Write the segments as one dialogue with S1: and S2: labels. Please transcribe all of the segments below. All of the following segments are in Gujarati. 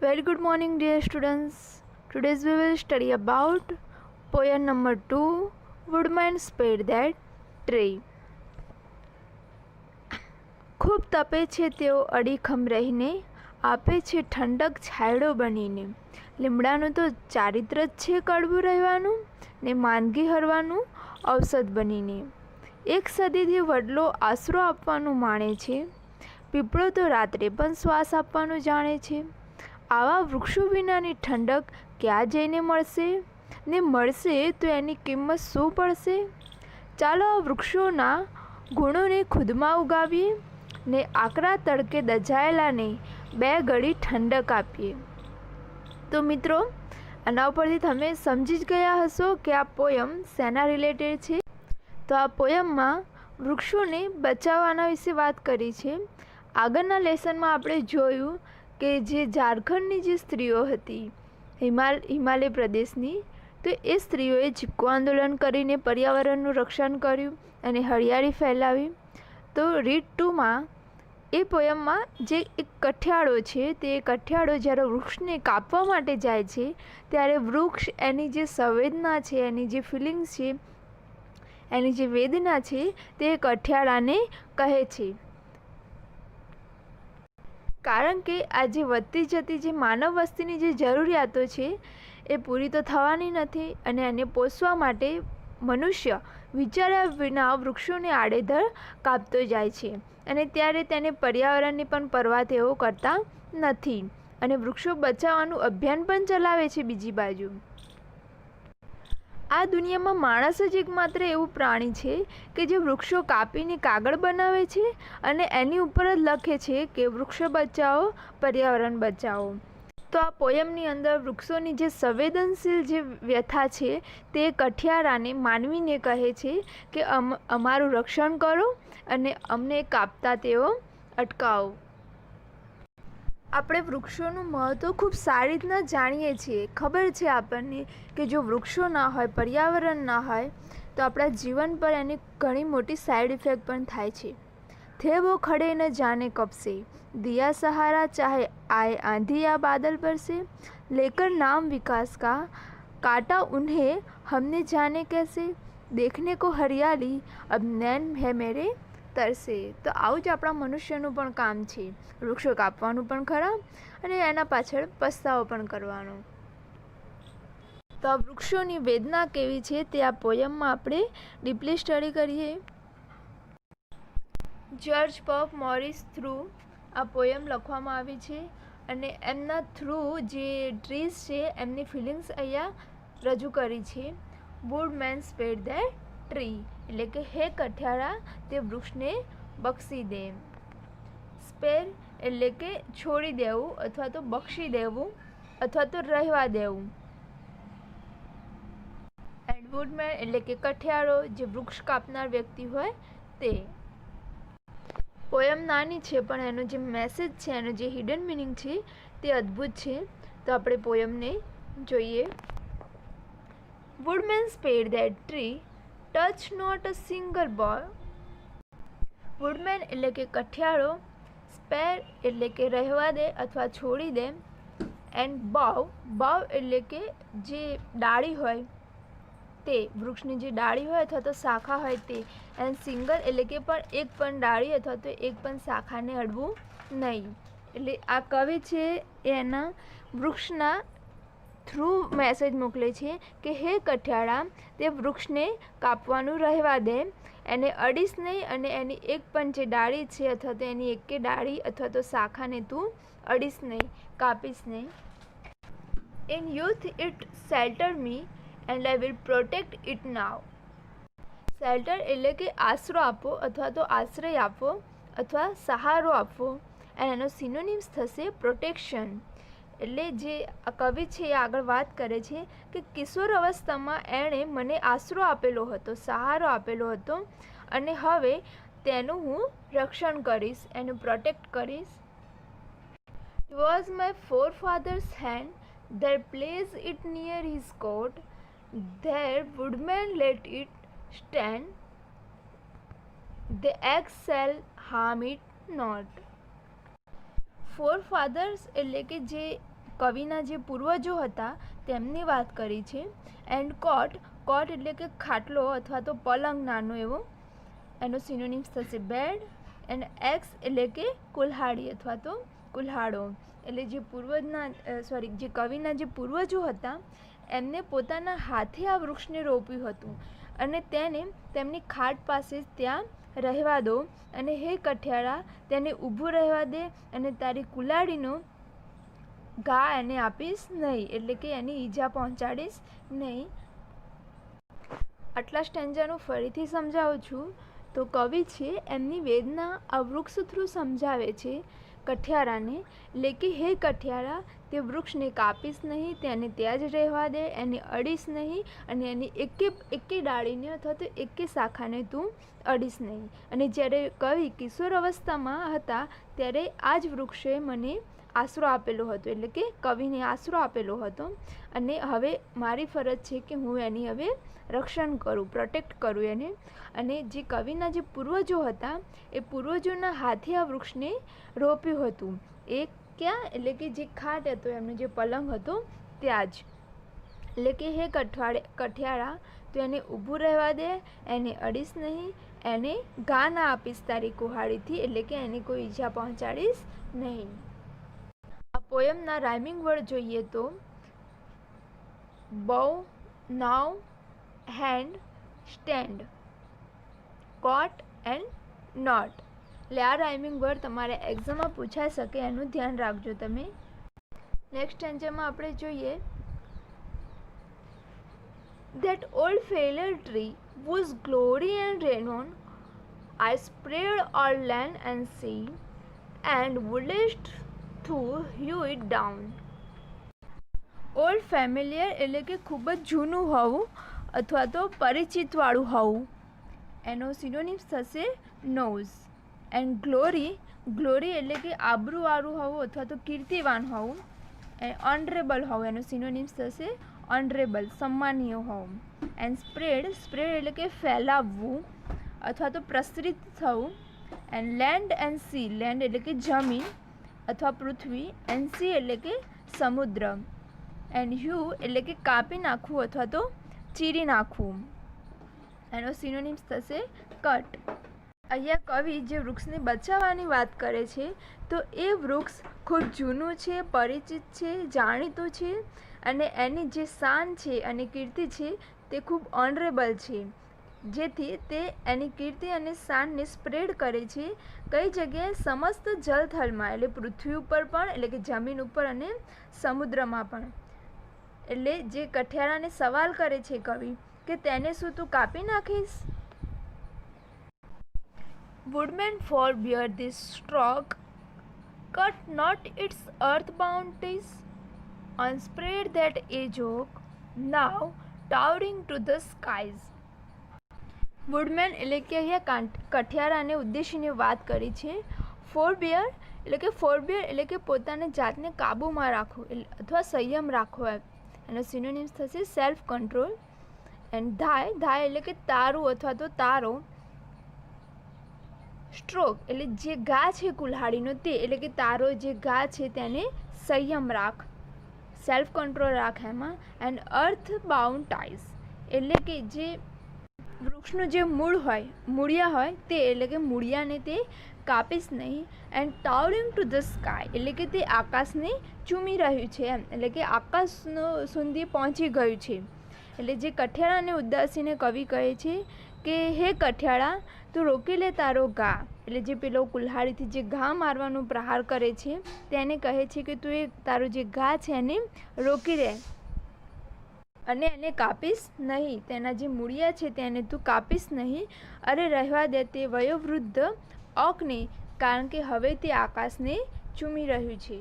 S1: Very good morning, dear students. Today we will study about poem number 2, Woodman Spared That Tree. ખૂબ તપે છે તેઓ અડીખમ રહીને, આપે છે ઠંડક છાંયડો બનીને. લીમડાનું તો ચારિત્ર જ છે કડવું રહેવાનું, ને માંદગી હરવાનું ઔષધ બનીને. એક સદીથી વડલો આશરો આપવાનું માણે છે, પીપળો તો રાત્રે પણ શ્વાસ આપવાનું જાણે છે. આવા વૃક્ષો વિનાની ઠંડક ક્યાં જઈને મળશે, ને મળશે તો એની કિંમત શું પડશે? ચાલો આ વૃક્ષોના ગુણોને ખુદમાં ઉગાવીએ, ને આકરા તડકે દઝાયેલાને બે ઘડી ઠંડક આપીએ. તો મિત્રો, આના ઉપરથી તમે સમજી જ ગયા હશો કે આ પોયમ શેના રિલેટેડ છે. તો આ પોયમમાં વૃક્ષોને બચાવવાના વિશે વાત કરી છે. આગળના લેસનમાં આપણે જોયું કે જે ઝારખંડની જે સ્ત્રીઓ હતી હિમાલય પ્રદેશની, તો એ સ્ત્રીઓએ ચીપકો આંદોલન કરીને પર્યાવરણનું રક્ષણ કર્યું અને હરિયાળી ફેલાવી. તો રીડ 2માં એ પોયમમાં જે એક કઠિયાળો છે, તે કઠિયાળો જ્યારે વૃક્ષને કાપવા માટે જાય છે ત્યારે વૃક્ષ એની જે સંવેદના છે, એની જે ફિલિંગ્સ છે, એની જે વેદના છે તે કઠિયાળાને કહે છે. કારણ કે આ જે વધતી જતી જે માનવ વસ્તીની જે જરૂરિયાતો છે એ પૂરી તો થવાની નથી, અને એને પોષવા માટે મનુષ્ય વિચાર્યા વિના વૃક્ષોને આડેધડ કાપતો જાય છે, અને ત્યારે તેને પર્યાવરણની પણ પરવા તેઓ કરતા નથી, અને વૃક્ષો બચાવવાનું અભિયાન પણ ચલાવે છે. બીજી બાજુ આ દુનિયામાં માણસ જ એકમાત્ર એવું પ્રાણી છે કે જે વૃક્ષો કાપીને કાગળ બનાવે છે અને એની ઉપર જ લખે છે કે વૃક્ષો બચાવો, પર્યાવરણ બચાવો. તો આ પોયમની અંદર વૃક્ષોની જે સંવેદનશીલ જે વ્યથા છે તે કઠિયારાને માનવીને કહે છે કે અમારું રક્ષણ કરો અને અમને કાપતા તેઓ અટકાવો. આપણે વૃક્ષોનું મહત્ત્વ ખૂબ સારી રીતના જાણીએ છીએ. ખબર છે આપણને કે જો વૃક્ષો ના હોય, પર્યાવરણ ના હોય, તો આપણા જીવન પર એની ઘણી મોટી સાઈડ ઇફેક્ટ પણ થાય છે. થે વો ખડે ન જાને કબ સે, દિયા સહારા ચાહે આए आंधी या बादल पर से, लेकर नाम विकास का काटा उन्हें हमने जाने कैसे, देखने को हरियाली अब नैन है मेरे તરસે. તો આવું જ આપણા મનુષ્યનું પણ કામ છે, વૃક્ષો કાપવાનું પણ ખરા અને એના પાછળ પસ્તાવો પણ કરવાનો. તો આ વૃક્ષોની વેદના કેવી છે તે આ પોયમમાં આપણે ડીપલી સ્ટડી કરીએ. જ્યોર્જ પફ મોરિસ થ્રુ આ પોયમ લખવામાં આવી છે, અને એમના થ્રુ જે ટ્રીઝ છે એમની ફિલિંગ્સ અહીંયા રજૂ કરી છે. વુડમેન સ્પેર્ડ ધેટ ટ્રી, એટલે કે હે કઠિયારા તે વૃક્ષને બક્ષી દે. સ્પેર એટલે કે છોડી દેવું અથવા તો બક્ષી દેવું અથવા તો રહેવા દેવું. એન્ડ વુડમેન એટલે કે કઠિયારો, જે વૃક્ષ કાપનાર વ્યક્તિ હોય તે. પોયમ નાની છે પણ એનો જે મેસેજ છે, એનો જે હિડન મિનિંગ છે તે અદ્ભુત છે. તો આપણે પોયમને જોઈએ. Woodman spared that tree, touch not a single boy. Woodman એટલે કે કઠિયાળો, સ્પેર એટલે કે રહેવા દે અથવા છોડી દે, એન્ડ બાવ, બાવ એટલે કે જે ડાળી હોય તે, વૃક્ષની જે ડાળી હોય અથવા તો શાખા હોય તે, એન્ડ સિંગલ એટલે કે પણ એક પણ ડાળી અથવા તો એક પણ શાખાને અડવું નહીં. એટલે આ કવિ છે એના વૃક્ષના થ્રુ મેસેજ મોકલે છે કે હે કઠિયાળા, તે વૃક્ષને કાપવાનું રહેવા દે, એને અડીશ નહીં, અને એની એક પણ જે ડાળી છે અથવા તો એની એકે ડાળી અથવા તો શાખાને તું અડીશ નહીં, કાપીશ નહીં. In youth it shelter me and I will protect it now. Shelter એટલે કે આશરો આપવો અથવા તો આશ્રય આપવો અથવા સહારો આપવો, અને એનો સિનોનિમ્સ થશે પ્રોટેક્શન. એટલે જે કવિ છે એ આગળ વાત કરે છે કે કિશોર અવસ્થામાં એણે મને આશરો આપેલો હતો, સહારો આપેલો હતો, અને હવે તેનું હું રક્ષણ કરીશ, એનું પ્રોટેક્ટ કરીશ. It was my forefather's hand that placed it near his coat, there woodman let it stand, the axe shall harm it not. For fathers એટલે કે જે કવિના જે પૂર્વજો હતા તેમની વાત કરી છે. એન્ડ કોટ, કોટ એટલે કે ખાટલો અથવા તો પલંગ નાનો એવો, એનો સિનોનિમ્સ થશે બેડ. એન્ડ એક્સ એટલે કે કુલ્હાડી અથવા તો કુલ્હાડો. એટલે જે જે કવિના જે પૂર્વજો હતા એમને પોતાના હાથે આ વૃક્ષને રોપ્યું હતું અને તેને તેમની ખાટ પાસે ત્યાં રહેવા દો, અને હે કઠિયારા તેને ઊભું રહેવા દે, અને તારી કુલાડીનો ઘા એને આપીશ નહીં, એટલે કે એની ઈજા પહોંચાડીશ નહીં. આટલા સ્ટેન્જાનું ફરીથી સમજાવું છું. તો કવિ છે એમની વેદના આ વૃક્ષ થ્રુ સમજાવે છે કઠિયારાને, એટલે કે હે કઠિયારા તે વૃક્ષને કાપીશ નહીં, તેને ત્યાં જ રહેવા દે, એને અડીશ નહીં, અને એની એકે ડાળીને અથવા તો એકે શાખાને તું અડીશ નહીં. અને જ્યારે કવિ કિશોર અવસ્થામાં હતા ત્યારે આ જ વૃક્ષે મને આશરો આપેલો હતો, એટલે કે કવિને આશરો આપેલો હતો, અને હવે મારી ફરજ છે કે હું એની હવે રક્ષણ કરું, પ્રોટેક્ટ કરું એને. અને જે કવિના જે પૂર્વજો હતા એ પૂર્વજોના હાથે આ વૃક્ષને રોપ્યું હતું. એ ક્યાં? એટલે કે જે ખાટ હતો એમનો જે પલંગ હતો ત્યાં જ. એટલે કે હે કઠિયારા તો એને ઊભું રહેવા દે, એને અડીશ નહીં, એને ઘા ના આપીશ તારી કુહાડીથી, એટલે કે એને કોઈ ઈજા પહોંચાડીશ નહીં. આ પોયમના રાઇમિંગ વર્ડ જોઈએ તો bow, now, hand, stand, caught and not. એટલે આ રાઇમિંગ વર્ડ તમારે એક્ઝામમાં પૂછાઈ શકે, એનું ધ્યાન રાખજો તમે. નેક્સ્ટ સ્ટેન્જામાં આપણે જોઈએ That old fallen tree whose glory and renown I spread all land and sea, and wouldest to hew it down. Old familiar એટલે કે ખૂબ જ જૂનું હોવું અથવા તો પરિચિતવાળું હોવું, એનો સિનોનિમ્સ થશે નોઝ. એન્ડ ગ્લોરી, ગ્લોરી એટલે કે આબરૂવાળું હોવું અથવા તો કીર્તિવાન હોવું. ઓનરેબલ હોવું, એનો સિનોનિમ્સ થશે ઓનરેબલ, સન્માનીય હોવું. એન્ડ સ્પ્રેડ, સ્પ્રેડ એટલે કે ફેલાવવું અથવા તો પ્રસરિત થવું. And land and C, land એટલે કે જમીન અથવા પૃથ્વી. એન્ડ સી એટલે કે સમુદ્ર. એન્ડ હ્યુ એટલે કે કાપી નાખવું અથવા તો ચીરી નાખવું, એનો સિનોનિમ્સ થશે કટ. અહીંયા કવિ જે વૃક્ષને બચાવવાની વાત કરે છે તો એ વૃક્ષ ખૂબ જૂનું છે, પરિચિત છે, જાણીતું છે, અને એની જે શાન છે અને કીર્તિ છે તે ખૂબ ઓનરેબલ છે, જેથી તે એની કીર્તિ અને શાનને સ્પ્રેડ કરે છે. કઈ જગ્યાએ? સમસ્ત જલથલમાં, એટલે પૃથ્વી ઉપર પણ, એટલે કે જમીન ઉપર, અને સમુદ્રમાં પણ. એટલે જે કઠિયારાને સવાલ કરે છે કવિ કે તેને શું તું કાપી નાખીશ? Woodman forbear this stroke, cut not its earthbound trees, unspread that edge oak, now towering to the skies. Woodman એટલે કે અહીંયા કઠિયારાને ઉદ્દેશીને વાત કરી છે. ફોરબિયર એટલે કે પોતાની જાતને કાબૂમાં રાખવું અથવા સંયમ રાખવો, એનો સિનોનિમ્સ થશે સેલ્ફ કંટ્રોલ. એન્ડ ધાય, ધાય એટલે કે તારું અથવા તો તારો. સ્ટ્રોક એટલે જે ઘા છે કુલ્હાડીનો તે, એટલે કે તારો જે ઘા છે તેને સંયમ રાખ, સેલ્ફ કંટ્રોલ રાખ એમાં. એન્ડ અર્થ બાઉન્ડ ટાઈઝ એટલે કે જે વૃક્ષનું જે મૂળ હોય, મૂળિયા હોય તે, એટલે કે મૂળિયાને તે કાપીશ નહીં. And towering to the sky એટલે કે તે આકાશને ચૂમી રહ્યું છે એમ, એટલે કે આકાશનો સુધી પહોંચી ગયું છે. એટલે જે કઠિયારાને ઉદાસીને કવિ કહે છે કે હે કઠિયાળા તું રોકી લે તારો ઘા, એટલે જે પેલો કુલ્હાડીથી જે ઘા મારવાનો પ્રહાર કરે છે તેને કહે છે કે તું એ તારો જે ઘા છે એને રોકી લે અને એને કાપીશ નહીં, તેના જે મૂળિયા છે તેને તું કાપીશ નહીં. અરે રહેવા દે તે વયોવૃદ્ધ ઓકને, કારણ કે હવે તે આકાશને ચૂમી રહ્યું છે.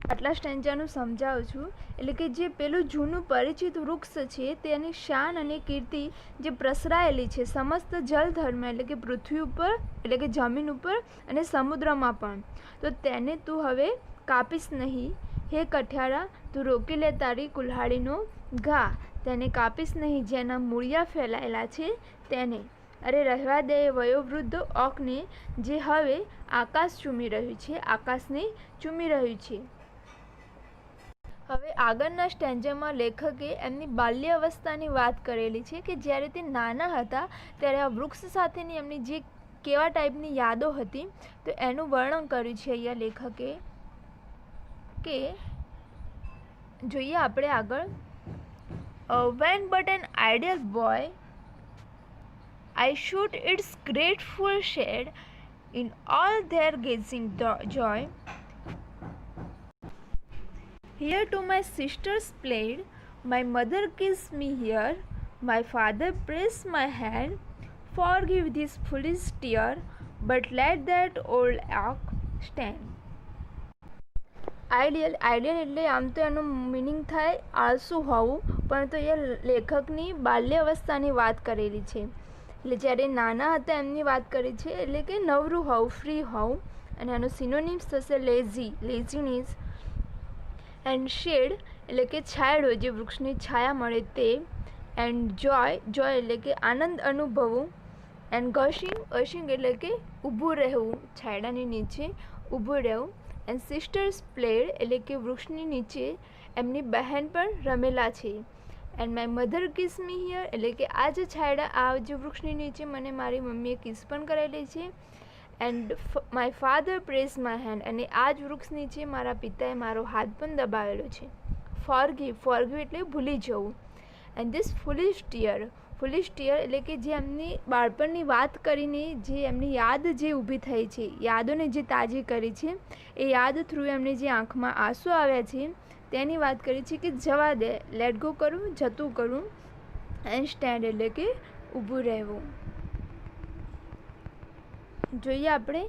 S1: આટલા સ્ટેન્જાનું સમજાવું છું. એટલે કે જે પેલું જૂનું પરિચિત વૃક્ષ છે તેની શાન અને કીર્તિ જે પ્રસરાયેલી છે સમસ્ત જલધરમાં, એટલે કે પૃથ્વી ઉપર, એટલે કે જમીન ઉપર અને સમુદ્રમાં પણ, તો તેને તું હવે કાપીશ નહીં. હે કઠિયારા તું રોકી લે તારી કુલ્હાડીનો ઘા, તેને કાપીશ નહીં જેના મૂળિયા ફેલાયેલા છે તેને. અરે રહેવા દે વયોવૃદ્ધ ઓકને જે હવે આકાશ ચૂમી રહ્યું છે, આકાશને ચૂમી રહ્યું છે. હવે આગળના સ્ટેન્જામાં લેખકે એમની બાલ્ય અવસ્થાની વાત કરેલી છે કે જ્યારે તે નાના હતા ત્યારે આ વૃક્ષ સાથેની એમની જે કેવા ટાઈપની યાદો હતી તો એનું વર્ણન કર્યું છે અહીંયા લેખકે. કે જોઈએ આપણે આગળ. When but an ideal boy, I shoot its grateful shade in all their gazing joy. Here to my sisters played, my mother kissed me here, my father pressed my hand. Forgive this foolish tear, but let that old oak stand. Ideal એટલે આમ તો એનું મિનિંગ થાય આળસુ હોવું, પરંતુ એ લેખકની બાલ્ય અવસ્થાની વાત કરેલી છે. એટલે જ્યારે નાના હતા એમની વાત કરી છે, એટલે કે નવરું હોવું, ફ્રી હોવું. અને આનો સિનોનિમ્સ થશે લેઝીનેસ. એન્ડ શેડ એટલે કે છાંયડો, જે વૃક્ષની છાયા મળે તે. એન્ડ જોય એટલે કે આનંદ અનુભવવું. એન્ડ ગશિંગ એટલે કે ઊભું રહેવું, છાંયડાની નીચે ઊભું રહેવું. એન્ડ સિસ્ટર્સ પ્લેડ એટલે કે વૃક્ષની નીચે એમની બહેન પણ રમેલા છે. And my mother kiss me here એટલે કે આ જે છાંયડા, આ જે વૃક્ષની નીચે મને મારી મમ્મીએ કિસ પણ કરેલી છે. And my father praise my hand અને આ જ વૃક્ષ નીચે મારા પિતાએ મારો હાથ પણ દબાવેલો છે. ફોરગીવ એટલે ભૂલી જવું. એન્ડ ધીસ ફુલિશ ટીયર એટલે કે જે એમની બાળપણની વાત કરીને જે એમની યાદ જે ઊભી થઈ છે, યાદોને જે તાજી કરી છે, એ યાદ થ્રુ એમને જે આંખમાં આંસુ આવ્યા છે તેની વાત કરી છે કે જવા દે, લેટ ગો કરવું, જતું કરવું. એન્ડ સ્ટેન્ડ એટલે કે ઊભું રહેવું. જોઈએ આપણે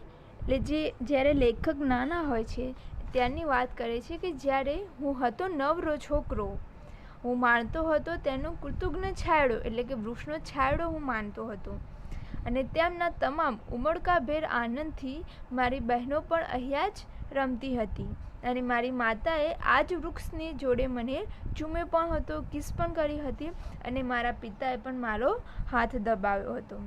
S1: એટલે જ્યારે લેખક નાના હોય છે ત્યારની વાત કરે છે કે જ્યારે હું હતો નવરો છોકરો, હું માણતો હતો તેનો કૃતજ્ઞ છાંયડો એટલે કે વૃક્ષનો છાંયડો હું માનતો હતો. અને તેમના તમામ ઉમળકાભેર આનંદથી મારી બહેનો પણ અહીંયા જ રમતી હતી. અને મારી માતાએ આ જ વૃક્ષની જોડે મને ચૂમે પણ હતો, કિસ પણ કરી હતી. અને મારા પિતાએ પણ મારો હાથ દબાવ્યો હતો.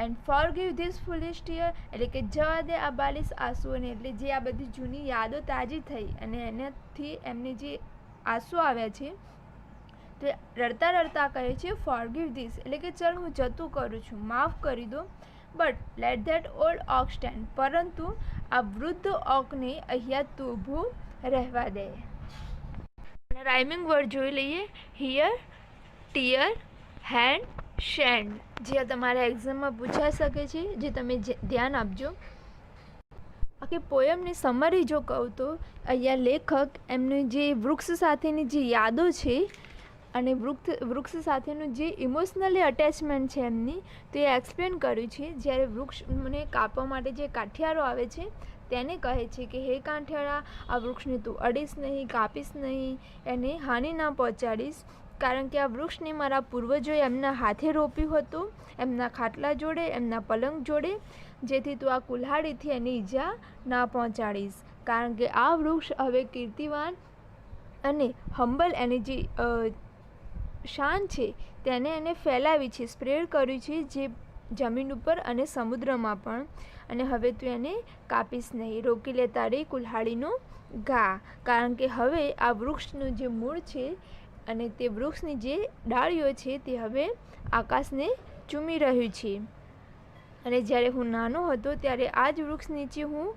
S1: એન્ડ ફોરગીવ ધીસ ફુલિશ ટીયર એટલે કે જવા દે આ બાલિશ આંસુઓને. એટલે જે આ બધી જૂની યાદો તાજી થઈ અને એનાથી એમને જે આંસુ આવ્યા છે તે રડતા રડતા કહે છે ફોરગીવ ધીસ એટલે કે ચલ હું જતું કરું છું, માફ કરી દો. But let that old oak stand પરંતુ આ વૃદ્ધ ઓકને અહીંયા તું ઊભું રહેવા દે. અને રાઇમિંગ વર્ડ જોઈ લઈએ. હિયર, ટીયર, હેન્ડ, શેન્ડ, જે તમારા એક્ઝામમાં પૂછાઈ શકે છે, જે તમે ધ્યાન આપજો. આખી પોયમની સમરી જો કહું તો અહીંયા લેખક એમની જે વૃક્ષ સાથેની જે યાદો છે અને વૃક્ષ સાથેનું જે ઇમોશનલી અટેચમેન્ટ છે એમની, તે એક્સપ્લેન કર્યું છે. જ્યારે વૃક્ષને કાપવા માટે જે કાઠિયારો આવે છે તેને કહે છે કે હે કાંઠિયાળા, આ વૃક્ષને તું અડીશ નહીં, કાપીશ નહીં, એને હાનિ ના પહોંચાડીશ. કારણ કે આ વૃક્ષને મારા પૂર્વજોએ એમના હાથે રોપ્યું હતું, એમના ખાટલા જોડે, એમના પલંગ જોડે, જેથી તું આ કુલ્હાડીથી એની ઈજા ના પહોંચાડીશ. કારણ કે આ વૃક્ષ હવે કીર્તિવાન અને હંબલ એની જે શાન છે એને ફેલાવી છે, સ્પ્રેડ કર્યું છે, જે જમીન ઉપર અને સમુદ્રમાં પણ. અને હવે તું એને કાપીશ નહીં, રોકી લે તારી કુલ્હાડીનો ઘા. કારણ કે હવે આ વૃક્ષનું જે મૂળ છે અને તે વૃક્ષની જે ડાળીઓ છે તે હવે આકાશને ચૂમી રહ્યું છે. અને જ્યારે હું નાનો હતો ત્યારે આ જ વૃક્ષ નીચે હું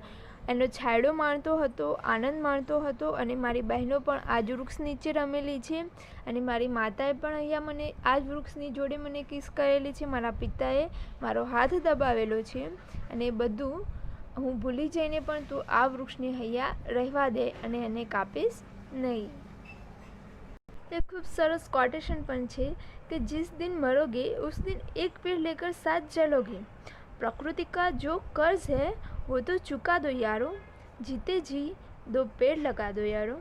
S1: એનો છાંયડો માણતો હતો, આનંદ માણતો હતો. અને મારી બહેનો પણ આ જ વૃક્ષ નીચે રમેલી છે. અને મારી માતાએ પણ અહીંયા મને આ જ વૃક્ષની જોડે મને કિસ કરેલી છે. મારા પિતાએ મારો હાથ દબાવેલો છે. અને બધું હું ભૂલી જઈને પણ તું આ વૃક્ષને અહીંયા રહેવા દે અને એને કાપીશ નહીં. તે ખૂબ સરસ કોટેશન પણ છે કે जिस दिन मरोगे उस दिन एक पेड़ लेकर साथ चलोगे. प्रकृति का जो कर्ज है वो तो चुका दो यारो, जीते जी 2 पेड़ लगा दो यारो.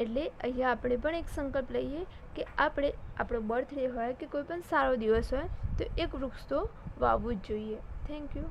S1: એટલે અહીંયા આપણે પણ એક સંકલ્પ લઈએ કે આપણે આપણો બર્થડે હોય કે કોઈ પણ સારો દિવસ હોય તો એક વૃક્ષ તો વાવવું જ જોઈએ. Thank you.